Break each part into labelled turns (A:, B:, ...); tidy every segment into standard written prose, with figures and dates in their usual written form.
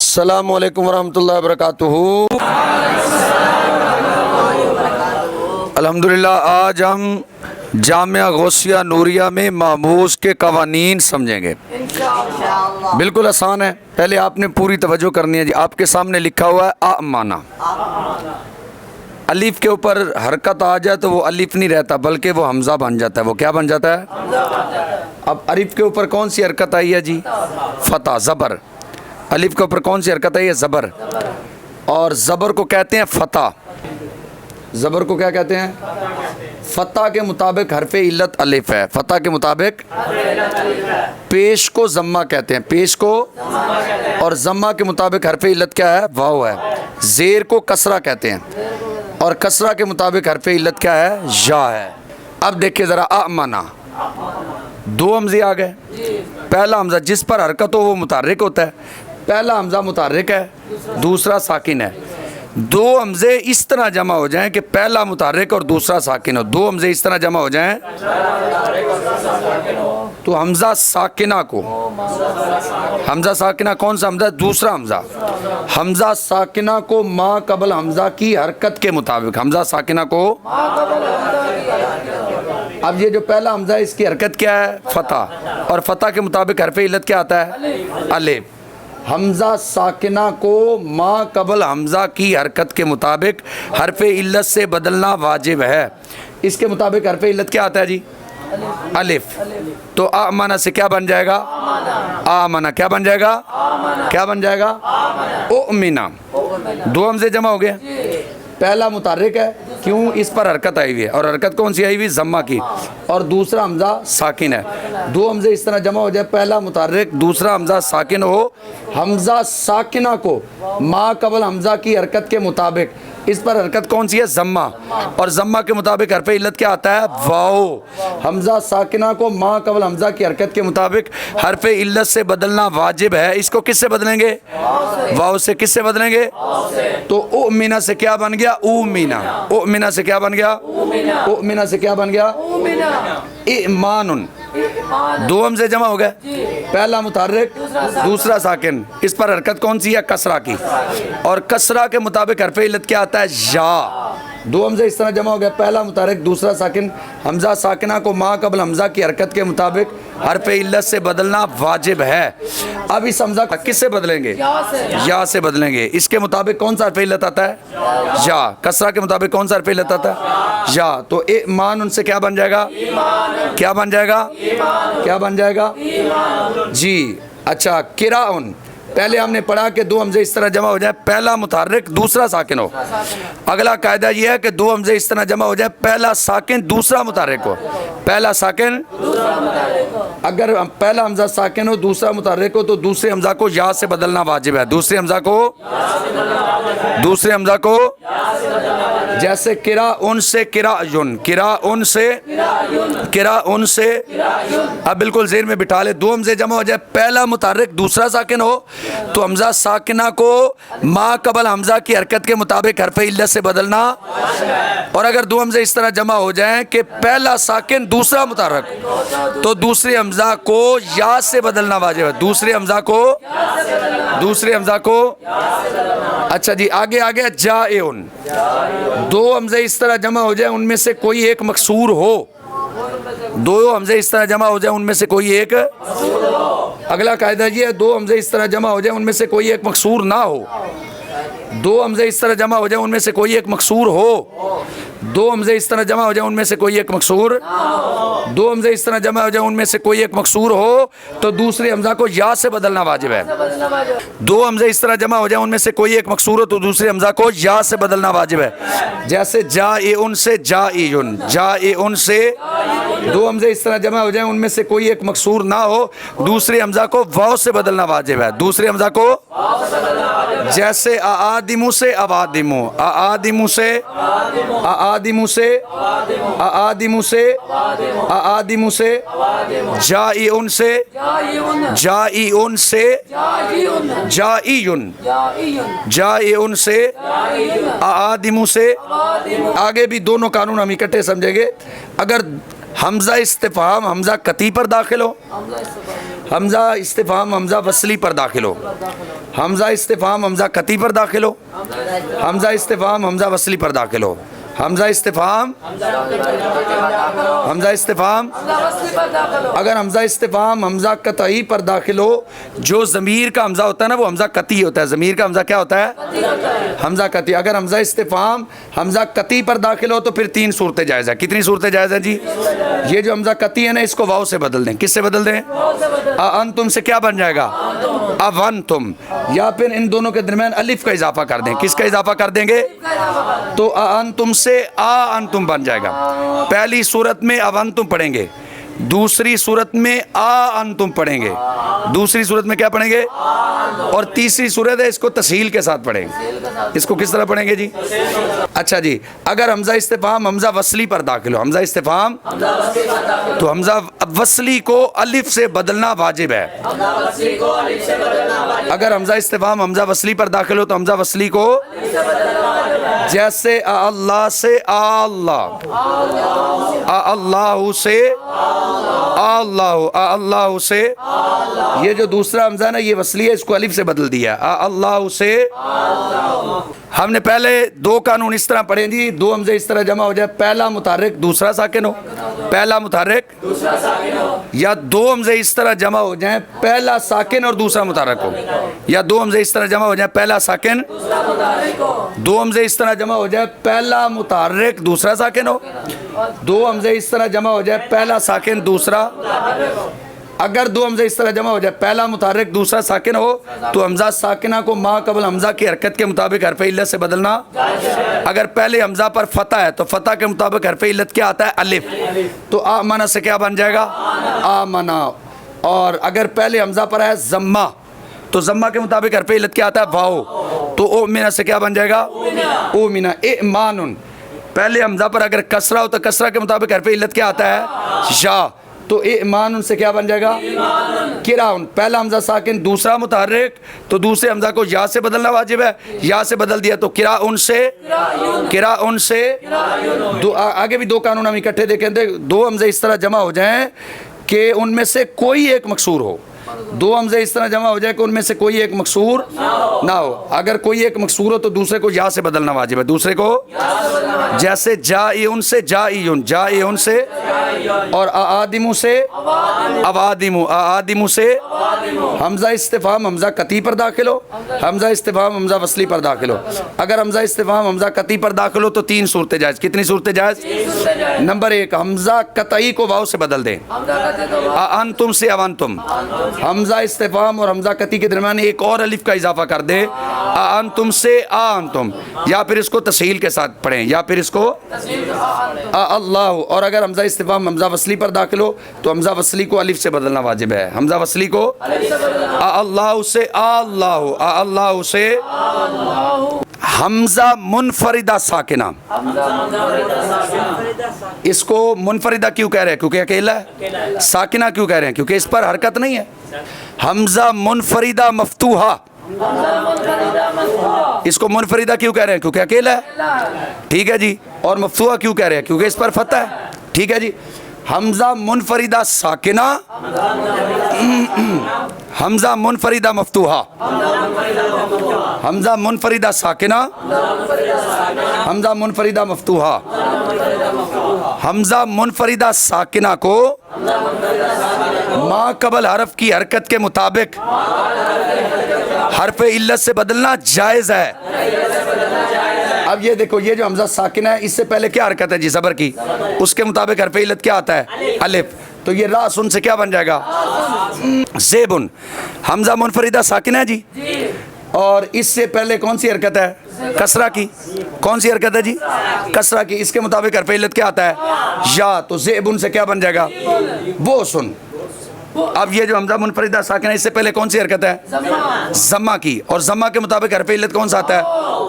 A: السلام علیکم ورحمۃ اللہ وبرکاتہ۔ الحمدللہ آج ہم جامعہ غوثیہ نوریہ میں ماموز کے قوانین سمجھیں گے۔ بالکل آسان ہے، پہلے آپ نے پوری توجہ کرنی ہے جی۔ آپ کے سامنے لکھا ہوا ہے آ مانا، الف کے اوپر حرکت آ جائے تو وہ الف نہیں رہتا بلکہ وہ حمزہ بن جاتا ہے۔ وہ کیا بن جاتا ہے؟ اب الف کے اوپر کون سی حرکت آئی ہے جی؟ فتح، زبر۔ الف کے اوپر کون سی حرکت آئی ہے؟ زبر۔ اور زبر کو کہتے ہیں فتح۔ زبر کو کیا کہتے ہیں؟ فتح کے مطابق حرف علت الف ہے۔ فتح کے مطابق پیش کو ضمہ کہتے ہیں، پیش کو، اور ضمہ کے مطابق حرف علت کیا ہے؟ واو ہے۔ زیر کو کسرہ کہتے ہیں اور کسرہ کے مطابق حرف علت کیا ہے؟ یا ہے۔ اب دیکھیں ذرا آمنا، دو حمزے آ گئے۔ پہلا حمزہ جس پر حرکت ہو وہ متحرک ہوتا ہے۔ پہلا حمزہ متحرک ہے، دوسرا ساکن ہے۔ دو حمزے اس طرح جمع ہو جائیں کہ پہلا متحرک اور دوسرا ساکن ہو۔ دو حمزے اس طرح جمع ہو جائیں تو حمزہ ساکنہ کو، حمزہ ساکنہ کون سا حمزہ؟ دوسرا حمزہ۔ حمزہ ساکنہ کو ما قبل حمزہ کی حرکت کے مطابق، حمزہ ساکنہ کو، اب یہ جو پہلا حمزہ ہے اس کی حرکت کیا ہے؟ فتح، اور فتح کے مطابق حرف علت کیا آتا ہے؟ الف۔ حمزہ ساکنہ کو ما قبل حمزہ کی حرکت کے مطابق حرف علت سے بدلنا واجب ہے۔ اس کے مطابق حرف علت کیا آتا ہے جی؟ الف۔ تو آمنا سے کیا بن جائے گا؟ آمنا کیا بن جائے گا؟ کیا بن جائے گا؟ اؤمنا۔ دو حمزے جمع ہو گئے، پہلا متحرک ہے، کیوں؟ اس پر حرکت آئی ہوئی ہے، اور حرکت کون سی آئی ہوئی؟ ضمہ کی، اور دوسرا حمزہ ساکن ہے۔ دو حمزے اس طرح جمع ہو جائے، پہلا متحرک دوسرا حمزہ ساکن ہو۔ حمزہ ساکنہ کو ما قبل حمزہ کی حرکت کے مطابق، اس پر حرکت کون سی ہے؟ ضمہ، اور ضمہ کے مطابق حرف علت کیا آتا ہے؟ واو۔ حمزہ ساکنہ کو ما قبل حمزہ کی حرکت کے مطابق حرف علت سے بدلنا واجب ہے۔ اس کو کس سے بدلیں گے؟ واو سے۔ کس سے بدلیں گے؟ تو اؤمنا سے کیا بن گیا؟ اومنا۔ اؤمنا سے کیا بن گیا؟ اؤمنا سے کیا بن گیا؟ ایمان۔ دو حمزے جمع ہو گئے، پہلا متحرک دوسرا ساکن، اس پر حرکت کون سی ہے؟ کسرہ کی، اور کسرہ کے مطابق حرف علت کیا آتا ہے؟ یا۔ دو حمزے اس طرح جمع ہو گئے، پہلا متحرک دوسرا ساکن۔ حمزہ ساکنہ کو ما قبل حمزہ کی حرکت کے مطابق حرف علت سے بدلنا واجب ہے۔ اب اس حمزہ کس سے بدلیں گے؟ یا سے بدلیں گے۔ اس کے مطابق کون سا حرف علت آتا ہے؟ یا۔ کسرہ کے مطابق کون سا حرف علت آتا ہے؟ یا۔ تو ایمان ان سے کیا بن جائے گا؟ کیا بن جائے گا؟ کیا بن جائے گا جی؟ اچھا، قراءن، پہلے ہم نے پڑھا کہ دو حمزے اس طرح جمع ہو جائیں، پہلا متحرک دوسرا ساکن ہو۔ اگلا قاعدہ یہ ہے کہ دو حمزے اس طرح جمع ہو جائیں، پہلا ساکن دوسرا متحرک ہو۔ پہلا ساکن، اگر پہلا حمزہ ساکن ہو دوسرا متحرک ہو تو دوسرے حمزہ کو یا سے بدلنا واجب ہے۔ دوسرے حمزہ کو، دوسرے حمزہ کو، جیسے قراءن سے قراءن، قراءن سے قراءن سے۔ اب بالکل ذہن میں بٹھا لے، دو حمزے جمع ہو جائے، پہلا متحرک دوسرا ساکن ہو تو حمزہ ساکنہ کو ما قبل حمزہ کی حرکت کے مطابق حرف علت سے بدلنا، اور اگر دو حمزے اس طرح جمع ہو جائیں کہ پہلا ساکن دوسرا متحرک تو دوسرے حمزہ کو یا سے بدلنا واجب ہے۔ دوسرے حمزہ کو، دوسرے حمزہ کو، اچھا جی آگے آگے جائعن۔ دو حمزے اس طرح جمع ہو جائیں ان میں سے کوئی ایک مکسور ہو، دو حمزے اس طرح جمع ہو جائیں ان میں سے کوئی ایک، اگلا قاعدہ یہ ہے دو حمزے اس طرح جمع ہو جائیں ان میں سے کوئی ایک مکسور نہ ہو۔ دو حمزے اس طرح جمع ہو جائیں ان میں سے کوئی ایک مکسور ہو، دو حمزے اس طرح جمع ہو جائیں ان میں سے کوئی ایک مکسور، دو حمزے اس طرح جمع ہو جائیں ان میں سے کوئی ایک مکسور ہو تو دوسرے حمزہ کو یا سے بدلنا واجب ہے۔ دو حمزے اس طرح جمع ہو جائیں ان میں سے کوئی ایک مکسور ہو تو دوسرے حمزہ کو یا سے بدلنا واجب ہے۔ جیسے جائعن سے جائعن، جائعن سے دو حمزے اس طرح جمع ہو جائیں ان میں سے کوئی ایک مکسور نہ ہو، دوسرے حمزہ کو واو سے بدلنا واجب ہے۔ دوسرے حمزہ کو، جیسے آدمو سے آدمو، آدمو سے آدمو سے آدمو سے آدمو سے، جائعن سے جائعن سے جائعن، جائعن سے آدمو سے۔ آگے بھی دونوں قانون ہم اکٹھے سمجھیں گے۔ اگر حمزہ استفہام حمزہ قطعی پر داخل ہو، حمزہ استفہام حمزہ وصلی پر داخل ہو، حمزہ استفہام حمزہ قطعی پر داخل ہو، حمزہ استفہام حمزہ وصلی پر داخل ہو، حمزہ استفہام حمزہ استفہام اگر حمزہ استفہام حمزہ قطعی پر داخل ہو، جو ضمیر کا حمزہ ہوتا ہے نا وہ حمزہ قطعی ہوتا ہے، ضمیر کا حمزہ کیا ہوتا ہے؟ حمزہ قطعی۔ اگر حمزہ استفہام حمزہ قطعی پر داخل ہو تو پھر 3 صورتیں جائز ہیں۔ کتنی صورتیں جائز ہیں جی؟ یہ جو حمزہ قطعی ہے نا اس کو واو سے بدل دیں۔ کس سے بدل دیں؟ انتم سے کیا بن جائے گا؟ اونتم، یا پھر ان دونوں کے درمیان الف کا اضافہ کر دیں۔ کس کا اضافہ کر دیں گے؟ تو انتم سے انتم بن جائے گا۔ پہلی صورت میں اونتم پڑھیں گے، دوسری صورت میں انتم پڑھیں گے، دوسری صورت میں کیا پڑھیں گے؟ اور تیسری صورت ہے اس کو تسہیل کے ساتھ پڑھیں گے۔ اس کو کس طرح پڑھیں گے جی؟ اچھا جی، اگر حمزہ استفہام حمزہ وصلی پر داخل ہو، حمزہ استفہام تو حمزہ وصلی کو الف سے بدلنا واجب ہے۔ اگر حمزہ استفہام حمزہ وصلی پر داخل ہو تو حمزہ وصلی کو جیسے اللہ سے اللہ، اللہ سے اللہ، اللہ سے، یہ جو دوسرا حمزہ ہے نا یہ وصلی ہے، اس کو الف سے بدل دیا، اللہ سے۔ ہم نے پہلے 2 قانون اس طرح پڑھے جی، 2 حمزے اس طرح جمع ہو جائے، پہلا متحرک دوسرا ساکن ہو، پہلا متحرک، یا 2 حمزے اس طرح جمع ہو جائیں، پہلا ساکن اور دوسرا متحرک ہو، یا 2 حمزے اس طرح جمع ہو جائیں، پہلا ساکن، 2 حمزے اس طرح جمع ہو جائے، پہلا متحرک دوسرا ساکن ہو، 2 حمزے اس طرح جمع ہو جائے، پہلا ساکن دوسرا۔ اگر 2 حمزے اس طرح جمع ہو جائے، پہلا متحرک دوسرا ساکن ہو تو حمزہ ساکنہ کو ما قبل حمزہ کی حرکت کے مطابق حرف علت سے بدلنا۔ اگر پہلے حمزہ پر فتح ہے تو فتح کے مطابق حرف علت کیا آتا ہے؟ الف، تو آمنہ سے کیا بن جائے گا؟ آمنہ۔ اور اگر پہلے حمزہ پر ہے ضمہ تو ضمہ کے مطابق حرف علت کیا آتا ہے؟ واو، تو اومنہ سے کیا بن جائے گا؟ اومنہ۔ ایمان، پہلے حمزہ پر اگر کسرہ ہو تو کسرہ کے مطابق حرف علت کیا آتا ہے؟ یا، تو ایمان سے کیا بن جائے گا؟ کراؤن، پہلا حمزہ ساکن دوسرا متحرک تو دوسرے حمزہ کو یا سے بدلنا واجب ہے، یا سے بدل دیا تو کراؤن سے، کراؤن سے۔ آگے بھی 2 قانون ہم اکٹھے دیکھیں تھے، 2 حمزے اس طرح جمع ہو جائیں کہ ان میں سے کوئی ایک مکسور ہو، 2 حمزے اس طرح جمع ہو جائے کہ ان میں سے کوئی ایک مکسور نہ ہو۔ اگر کوئی ایک مکسور ہو تو دوسرے کو یا سے بدلنا واجب ہے، دوسرے کو، جیسے جائعن سے جائعن، جائعن سے، اور آدم سے اوادم، آدم سے۔ حمزہ استفہام حمزہ قطعی پر داخل ہو، حمزہ استفہام حمزہ وصلی پر داخل ہو۔ اگر حمزہ استفہام حمزہ قطعی پر داخل ہو تو 3 صورتیں جائز۔ کتنی صورتیں جائز؟ نمبر 1، حمزہ قطعی کو واو سے بدل دیں، انتم سے اونتم۔ حمزہ استفہام اور حمزہ قطعی کے درمیان ایک اور الف کا اضافہ کر دیں، انتم سے انتم، یا پھر اس کو تسہیل کے ساتھ پڑھیں، یا پھر اس کو اللہ۔ اور اگر حمزہ استفہام حمزہ وصلی پر داخل ہو تو حمزہ وصلی کو الف سے بدلنا واجب ہے، حمزہ وصلی کو اللہ سے اللہ، اللہ سے۔ حمزہ منفردہ ساکنہ، اس کو منفردہ کیوں کہہ رہے ہیں؟ کیونکہ اکیلا ہے۔ ساکنہ کیوں کہہ رہے ہیں؟ کیونکہ اس پر حرکت نہیں ہے۔ حمزہ منفردہ مفتوحہ، اس کو منفردہ کیوں کہہ رہے ہیں؟ کیونکہ اکیلا ہے، ٹھیک ہے جی۔ اور مفتوحہ کیوں کہہ رہے ہیں؟ کیونکہ اس پر فتح ہے، ٹھیک ہے جی۔ حمزہ منفردہ ساکنہ، حمزہ منفردہ مفتوحہ، حمزہ منفردہ ساکنہ، حمزہ منفردہ مفتوحہ۔ حمزہ منفردہ ساکنہ کو ما قبل حرف کی حرکت کے مطابق حرف علت سے بدلنا جائز ہے۔ اب یہ دیکھو، یہ جو حمزہ ساکنہ ہے اس سے پہلے کیا حرکت ہے جی؟ زبر کی، اس کے مطابق حرف علت کیا آتا ہے؟ الف، تو یہ را سن سے کیا بن جائے گا؟ زیبن۔ حمزہ منفردہ ساکنہ ہے جی، اور اس سے پہلے کون سی حرکت ہے؟ کسرہ کی۔ کون سی حرکت ہے جی؟ کسرہ کی، اس کے مطابق حرف علت کیا آتا ہے؟ یا، تو زیبن سے کیا بن جائے گا؟ وہ سن۔ اب یہ جو حمزہ منفردہ ساکنہ ہے اس سے پہلے کون سی حرکت ہے؟ ضمہ کی، اور ضمہ کے مطابق حرف علت کون سا آتا ہے؟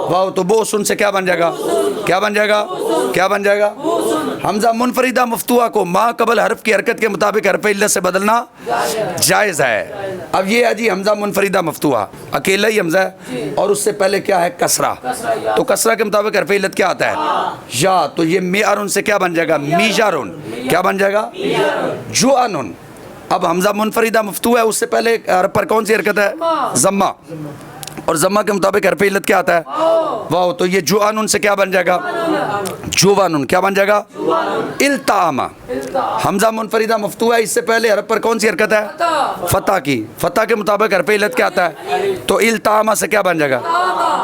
A: واو، تو بو سن سے کیا بن جائے گا؟ کیا بن جائے گا؟ کیا بن جائے گا؟ حمزہ منفردہ مفتوحہ کو ما قبل حرف کی حرکت کے مطابق حرف علت سے بدلنا جائز ہے۔ اب یہ ہے جی حمزہ منفردہ مفتوحہ، اکیلا ہی حمزہ ہے، اور اس سے پہلے کیا ہے؟ کسرہ، تو کسرہ کے مطابق حرف علت کیا آتا ہے؟ یا، تو یہ میارن سے کیا بن جائے گا؟ میجارن۔ کیا بن جائے گا؟ جوانن۔ اب حمزہ منفردہ مفتوح ہے، اس سے پہلے حرف پر کون سی حرکت ہے؟ ضمہ، اور ضمہ کے مطابق حرف علت کیا آتا ہے؟ واو، تو یہ جوانن سے کیا بن جائے گا؟ جوانن، کیا بن جائے گا؟ التعامہ۔ حمزہ منفردہ مفتوح ہے، اس سے پہلے حرف پر کون سی حرکت ہے؟ فتح کی، فتح کے مطابق حرف علت کیا آتا ہے؟ تو التعامہ سے کیا بن جائے گا؟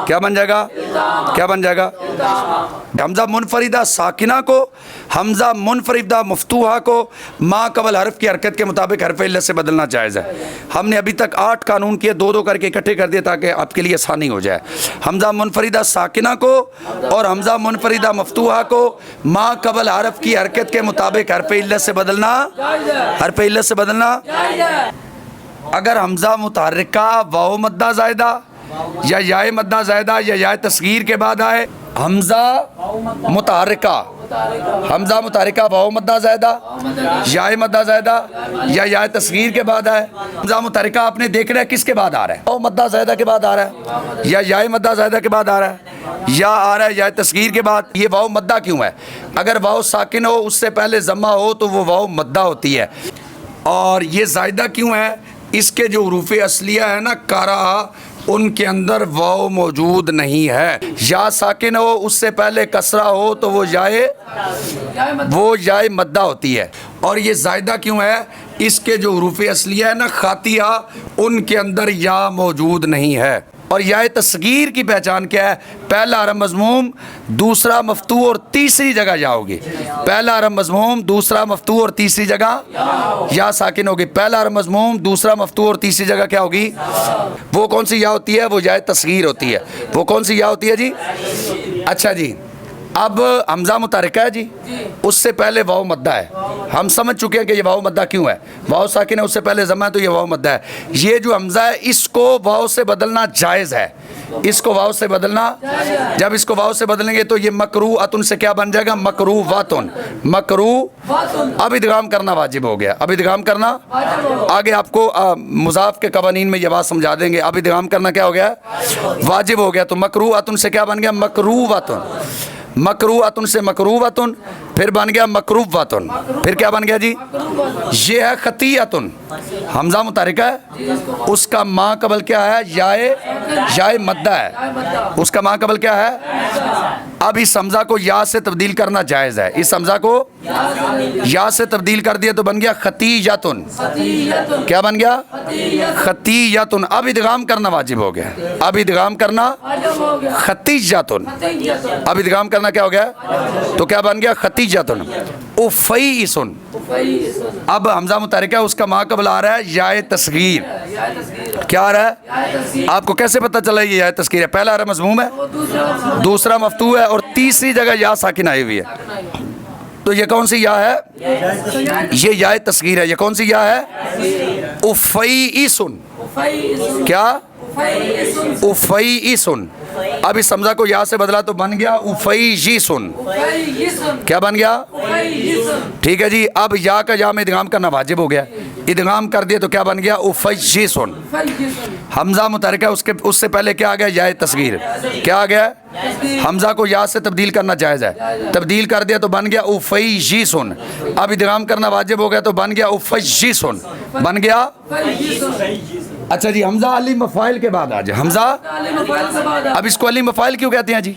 A: کیا بن جائے گا؟ کیا بن جائے گا؟ حمزہ منفردہ ساکنہ کو، حمزہ منفردہ مفتوحہ کو ما قبل حرف کی حرکت کے مطابق حرف علت سے بدلنا جائز ہے۔ ہم نے ابھی تک 8 قانون کیے، 2 کر کے اکٹھے کر دیے تاکہ آپ کے لیے آسانی ہو جائے۔ حمزہ منفردہ ساکنہ کو اور حمزہ منفردہ مفتوحہ کو ما قبل حرف کی حرکت کے مطابق حرف علت سے بدلنا، حرف علت سے بدلنا۔ اگر حمزہ متحرکہ واو مدہ زائدہ یا یائے مدہ زائدہ یا یائے تصغیر کے بعد آئے، حمزہ متحرکہ، حمزہ متحرکہ واو مدہ زائدہ، یائے مدہ زائدہ یا یائے تصغیر کے بعد آئے۔ حمزہ متحرکہ آپ نے دیکھنا ہے کس کے بعد آ رہا ہے؟ واو مدہ زائدہ کے بعد آ رہا ہے یا یائے مدہ زائدہ کے بعد آ رہا ہے یا آ رہا ہے یائے تصغیر کے بعد؟ یہ واو مدہ کیوں ہے؟ اگر واو ساکن ہو، اس سے پہلے ضمہ ہو تو وہ واو مدہ ہوتی ہے۔ اور یہ زائدہ کیوں ہے؟ اس کے جو حروف اصلیہ ہے نا قارا، ان کے اندر واو موجود نہیں ہے۔ یا ساکن ہو، اس سے پہلے کسرہ ہو تو وہ یائے مدہ ہوتی ہے۔ اور یہ زائدہ کیوں ہے؟ اس کے جو حروف اصلیہ ہے نا خاتیہ، ان کے اندر یا موجود نہیں ہے۔ اور یائے تصغیر کی پہچان کیا ہے؟ پہلا حرف مضموم، دوسرا مفتوح اور تیسری جگہ یا ہوگی۔ پہلا حرف مضموم، دوسرا مفتوح اور تیسری جگہ یا ساکن ہوگی۔ پہلا حرف مضموم، دوسرا مفتوح اور تیسری جگہ کیا ہوگی؟ وہ کون سی یا ہوتی ہے؟ وہ یائے تصغیر ہوتی ہے۔ وہ کون سی یا ہوتی ہے جی؟ اچھا جی، اب حمزہ متحرکہ ہے جی، اس سے پہلے واو مدہ ہے۔ ہم سمجھ چکے ہیں کہ یہ واو مدہ کیوں ہے۔ واو ساکن ہے، اس سے پہلے ضمہ ہے تو یہ واو مدہ ہے۔ یہ جو حمزہ ہے اس کو واو سے بدلنا جائز ہے، اس کو واو سے بدلنا۔ جب اس کو واو سے بدلیں گے تو یہ مکروہۃن سے کیا بن جائے گا؟ مکروہۃن، مکروہ۔ اب ادغام کرنا واجب ہو گیا، اب ادغام کرنا آگے آپ کو مضاف کے قوانین میں یہ بات سمجھا دیں گے۔ اب ادغام کرنا کیا ہو گیا؟ واجب ہو گیا۔ تو مکروہۃن سے کیا بن گیا؟ مکروہۃن۔ مکروہۃن سے مکروہۃن، پھر بن گیا مکروہۃن، پھر کیا بن گیا جی؟ یہ ہے خطیئۃن۔ حمزہ متحرکہ ہے، اس کا ما قبل کیا ہے؟ یائے مدہ ہے، اس کا ما قبل کیا ہے؟ اب اس حمزہ کو یا سے تبدیل کرنا جائز ہے۔ اس حمزہ کو یا سے تبدیل کر دیا تو بن گیا خطیئۃن۔ کیا بن گیا؟ خطیئۃن۔ اب ادغام کرنا واجب ہو گیا، اب ادغام کرنا خطیئۃن۔ اب ادغام کرنا کیا ہو گیا؟ تو کیا بن گیا؟ خطیئۃن۔ افیئسن۔ اب حمزہ متحرکہ، اس کا ما قبل آ رہا ہے یائے تصغیر۔ کیا آ رہا ہے؟ آپ کو کیسے پتہ چلا یہ یائے تصغیر ہے؟ پہلا حرف مضموم ہے، دوسرا مفتوح ہے اور تیسری جگہ یا ساکن آئی ہوئی ہے۔ تو یہ کون سی یا ہے؟ یہ یائے تصغیر ہے۔ یہ کون سی یا ہے؟ افیئسن۔ کیا؟ افیئسن۔ اب اس حمزہ کو یا سے بدلا تو بن گیا افیئسن۔ کیا بن گیا؟ ٹھیک ہے جی، اب یا کا یا میں ادغام کرنا واجب ہو گیا، ادغام کر دیا تو کیا بن گیا؟ افیئسن۔ حمزہ متحرکہ، اس سے پہلے کیا آ گیا؟ یائے تصغیر۔ کیا آ گیا؟ حمزہ کو یا سے تبدیل کرنا جائز ہے، تبدیل کر دیا تو بن گیا افیئسن۔ اب ادغام کرنا واجب ہو گیا تو بن گیا افیئسن، بن گیا۔ اچھا جی، حمزہ علی مفاعل کے بعد آ جائے۔ حمزہ، اب اس کو علی مفاعل کیوں کہتے ہیں جی؟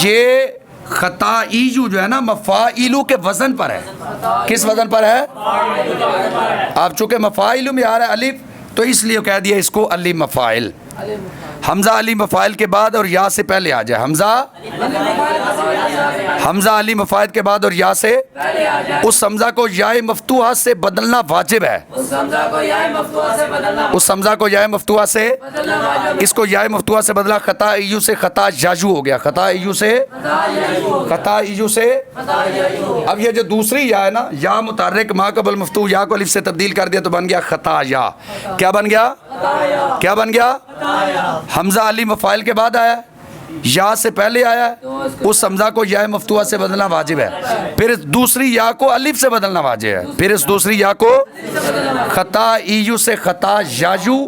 A: یہ خطائیو جو ہے نا مفاعلو کے وزن پر ہے۔ کس وزن پر ہے؟ آپ چونکہ مفاعلو میں آ رہا ہے الف تو اس لیے کہہ دیا اس کو علی مفاعل۔ حمزہ علی مفاعل کے بعد اور یا سے پہلے آ جائے۔ حمزہ علی مفاعل کے بعد اور یا سے، اس حمزہ کو یائے مفتوحہ سے بدلنا واجب ہے۔ اس حمزہ کو یائے مفتوحہ سے، اس کو یائے مفتوحہ سے بدلا، خطائیو سے خطا یاجو ہو گیا، خطائیو سے خطا ایجو سے۔ اب یہ جو دوسری یا ہے نا، یا متحرک ما قبل مفتوح، یا کو الف سے تبدیل کر دیا تو بن گیا خطا یا۔ کیا بن گیا؟ کیا بن گیا؟ حمزہ علی مفاعل کے بعد آیا، یا سے پہلے آیا، اس حمزہ کو یا مفتوحہ سے بدلنا واجب ہے، پھر اس دوسری یا کو الف سے بدلنا واجب ہے، پھر اس دوسری یا کو خطا ایو سے خطا یاجو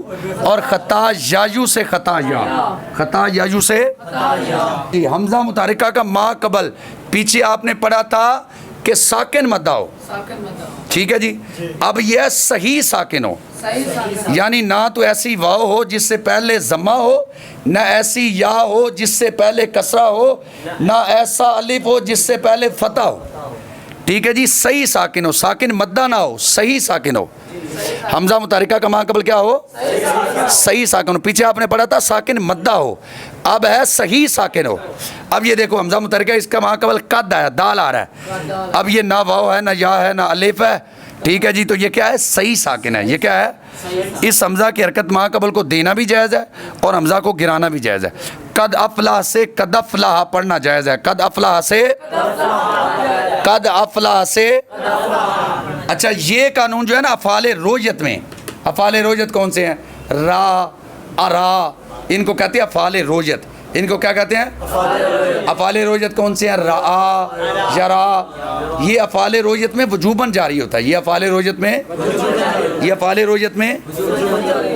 A: اور خطا یاجو سے خطا یا، خطا یاجو سے۔ حمزہ متحرکہ کا ما قبل پیچھے آپ نے پڑھا تھا کہ ساکن مدہ ہو، ٹھیک ہے جی. اب یہ صحیح ساکن ہو, یعنی نہ تو ایسی واو ہو جس سے پہلے ضمہ ہو, نہ ایسی یا ہو جس سے پہلے کسرہ ہو, نہ ایسا الف ہو جس سے پہلے فتح ہو. ٹھیک ہے جی, صحیح ساکن ہو, ساکن مدہ نہ ہو, صحیح ساکن ہو. حمزہ متحرکہ کا ما قبل کیا ہو؟ صحیح ساکن ہو. پیچھے آپ نے پڑھا تھا ساکن مدہ ہو, اب ہے صحیح ساکن ہو. اب یہ دیکھو حمزہ متحرکہ, اس کا ما قبل قد ہے, دال آ رہا ہے. اب یہ نہ واو ہے, نہ یا ہے, نہ الف ہے. ٹھیک ہے جی, تو یہ کیا ہے؟ صحیح ساکن ہے. یہ کیا ہے؟ اس حمزہ کی حرکت ما قبل کو دینا بھی جائز ہے اور حمزہ کو گرانا بھی جائز ہے. قد افلح سے قد افلح پڑھنا جائز ہے. قد افلح سے قد افلح سے. اچھا, یہ قانون جو ہے نا افعال رویت میں, افعال رویت کون سے ہیں؟ را, ارا, ان کو کہتے ہیں افعال رویت. ان کو کیا کہتے ہیں؟ افعال رویت کون سے ہیں؟ را, یرا. یہ افعال رویت میں وجوباً جاری ہوتا ہے. یہ افعال رویت میں, یہ افعال رویت میں,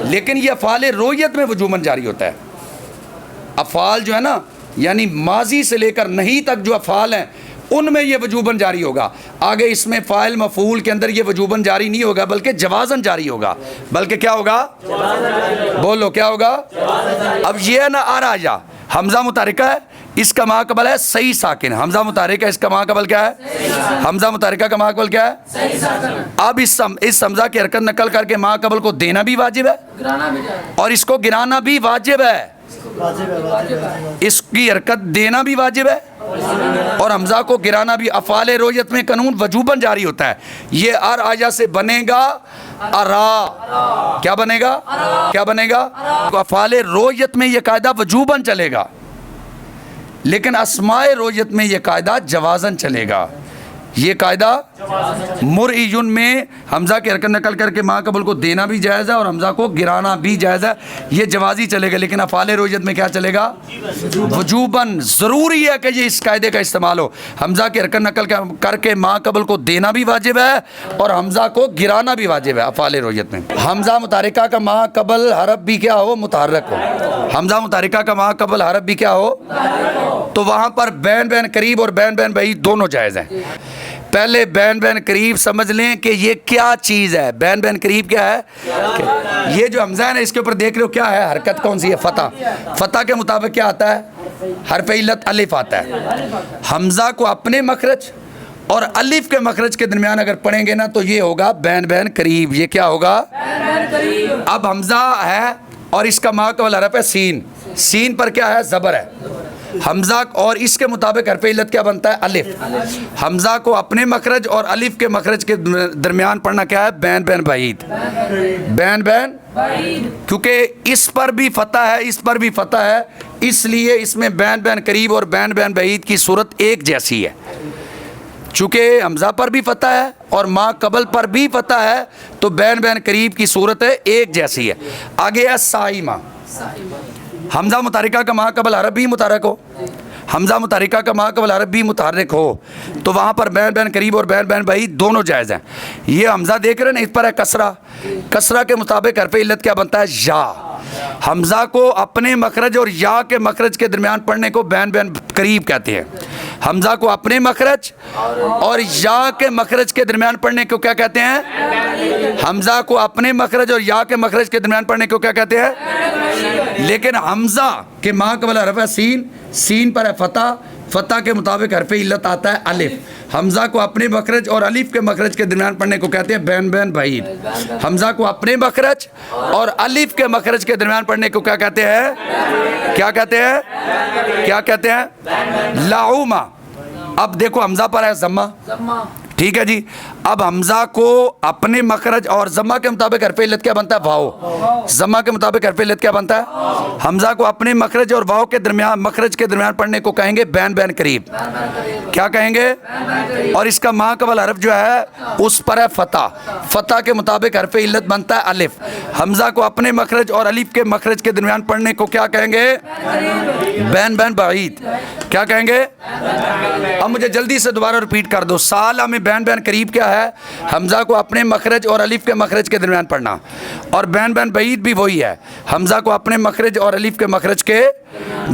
A: لیکن یہ افعال رویت میں وجوباً جاری ہوتا ہے. افعال جو ہے نا, یعنی ماضی سے لے کر نہیں تک جو افعال ہیں ان میں یہ وجوباً جاری ہوگا. آگے اس میں فاعل مفعول کے اندر یہ وجوباً جاری نہیں ہوگا بلکہ جوازاً جاری ہوگا. بلکہ کیا ہوگا؟ بولو کیا ہوگا؟ اب یہ ہے نا آراجا, حمزہ متحرکہ ہے, اس کا ما قبل ہے صحیح ساکن. حمزہ متحرکہ, اس کا ما قبل کیا ہے؟ حمزہ متحرکہ کا ما قبل کیا ہے؟ اب اس حمزہ کی حرکت نقل کر کے ما قبل کو دینا بھی واجب ہے اور اس کو گرانا بھی واجب ہے. اس کی حرکت دینا بھی واجب ہے اور حمزہ کو گرانا بھی. افعال رویت میں قانون وجوباً جاری ہوتا ہے. یہ ار آجا سے بنے گا ارا. کیا بنے گا؟ کیا بنے گا؟ افعال رویت میں یہ قاعدہ وجوباً چلے گا, لیکن اسماء رویت میں یہ قاعدہ جوازاً چلے گا. یہ قاعدہ مرئیون میں حمزہ کی حرکت نقل کر کے ما قبل کو دینا بھی جائز ہے اور حمزہ کو گرانا بھی جائز ہے. یہ جوازی چلے گا, لیکن افعال رویت میں کیا چلے گا؟ وجوباً. ضروری ہے کہ یہ اس قاعدے کا استعمال ہو. حمزہ کی حرکت نقل کر کے ما قبل کو دینا بھی واجب ہے اور حمزہ کو گرانا بھی واجب ہے افعال رویت میں. حمزہ متحرکہ کا ما قبل حرف بھی کیا ہو؟ متحرک ہو. حمزہ متحرکہ کا ما قبل حرف بھی کیا ہو؟ تو وہاں پر بین بین قریب اور بین بین بعید دونوں جائز ہیں. پہلے بین بین قریب سمجھ لیں کہ یہ کیا چیز ہے. بین بین قریب کیا ہے؟ یہ جو حمزہ ہے نا, اس کے اوپر دیکھ رہے ہو کیا ہے؟ حرکت کون سی ہے؟ فتح. فتح کے مطابق کیا آتا ہے؟ حرف علت الف آتا ہے. حمزہ کو اپنے مخرج اور الف کے مخرج کے درمیان اگر پڑھیں گے نا تو یہ ہوگا بین بین قریب. یہ کیا ہوگا؟ اب حمزہ ہے اور اس کا ما قبل حرف ہے سین. سین پر کیا ہے؟ زبر ہے. حمزہ اور اس کے مطابق حرف علت کیا بنتا ہے؟ الف. حمزہ کو اپنے مخرج اور الف کے مخرج کے درمیان پڑھنا کیا ہے؟ بین بین بعید. بین بین, کیونکہ اس پر بھی فتح ہے, اس پر بھی فتح ہے, اس لیے اس میں بین بین قریب اور بین بین بعید کی صورت ایک جیسی ہے. چونکہ حمزہ پر بھی فتح ہے اور ما قبل پر بھی فتح ہے تو بین بین قریب کی صورت ایک جیسی ہے. آگے ہے سائمہ. حمزہ متحرکہ کا ما قبل حرف بھی متحرک ہو, حمزہ متحرکہ کا ما قبل حرف بھی متحرک ہو تو وہاں پر بین بین قریب اور بین بین بعید دونوں جائز ہیں. یہ حمزہ دیکھ رہے ہیں نا, اس پر ہے کسرہ. کسرہ کے مطابق حرف علت کیا بنتا ہے؟ یا. حمزہ کو اپنے مخرج اور یا کے مخرج کے درمیان پڑھنے کو بین بین قریب کہتے ہیں. حمزہ کو اپنے مخرج اور یا کے مخرج کے درمیان پڑھنے کو کیا کہتے ہیں؟ حمزہ کو اپنے مخرج اور یا کے مخرج کے درمیان پڑھنے کو کیا کہتے ہیں؟ لیکن حمزہ کے ما قبل حرف ہے سین, سین پر ہے فتح. فتح کے مطابق حرف علت آتا ہے الف. حمزہ کو اپنے مخرج اور الف کے مخرج کے درمیان پڑھنے کو کہتے ہیں بین بین بعید. حمزہ کو اپنے مخرج اور الف کے مخرج کے درمیان پڑھنے کو کیا کہتے ہیں؟ کیا کہتے ہیں؟ کیا کہتے ہیں؟ لاؤما. اب دیکھو حمزہ پر ہے ضمہ. ٹھیک ہے جی. اب حمزہ کو اپنے مخرج اور ضمہ کے مطابق حرف علت کیا بنتا ہے؟ واو. ضمہ کے مطابق حرف علت کیا بنتا ہے؟ حمزہ کو اپنے مخرج اور واو کے درمیان مخرج کے درمیان پڑھنے کو کہیں گے بین بین قریب. کیا کہیں گے؟ اور اس کا ما قبل حرف جو ہے اس پر ہے فتح. فتح کے مطابق حرف علت بنتا ہے الف. حمزہ کو اپنے مخرج اور الف کے مخرج کے درمیان پڑھنے کو کیا کہیں گے؟ بین بین بعید. کیا کہیں گے؟ اب مجھے جلدی سے دوبارہ ریپیٹ کر دو. سالہ میں بین بین قریب کیا ہے؟ حمزہ کو اپنے مخرج اور الف کے مخرج کے درمیان پڑھنا. اور بین بین بعید بھی وہی ہے, حمزہ کو اپنے مخرج اور الف کے مخرج کے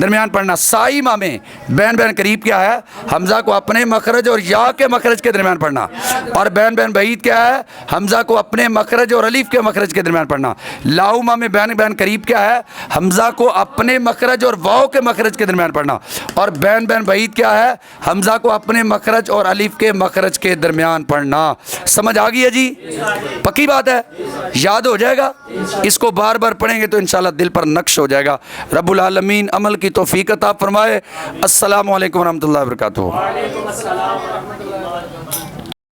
A: درمیان پڑھنا. سائی ماں میں بین بین قریب کیا ہے؟ حمزہ کو اپنے مخرج اور یا کے مخرج کے درمیان پڑھنا. اور بین بین بعید کیا ہے؟ حمزہ کو اپنے مخرج اور الف کے مخرج کے درمیان پڑھنا. لاؤ ماں میں بین بین قریب کیا ہے؟ حمزہ کو اپنے مخرج اور واؤ کے مخرج کے درمیان پڑھنا. اور بین بین بعید کیا ہے؟ حمزہ کو اپنے مخرج اور الف کے مخرج کے درمیان پڑھنا. سمجھ آ گئی ہے جی؟ پکی بات ہے، یاد ہو جائے گا. اس کو بار بار پڑھیں گے تو انشاءاللہ دل پر نقش ہو جائے گا. رب العالمین عمل کی توفیق عطا فرمائے. السلام علیکم ورحمۃ اللہ وبرکاتہ.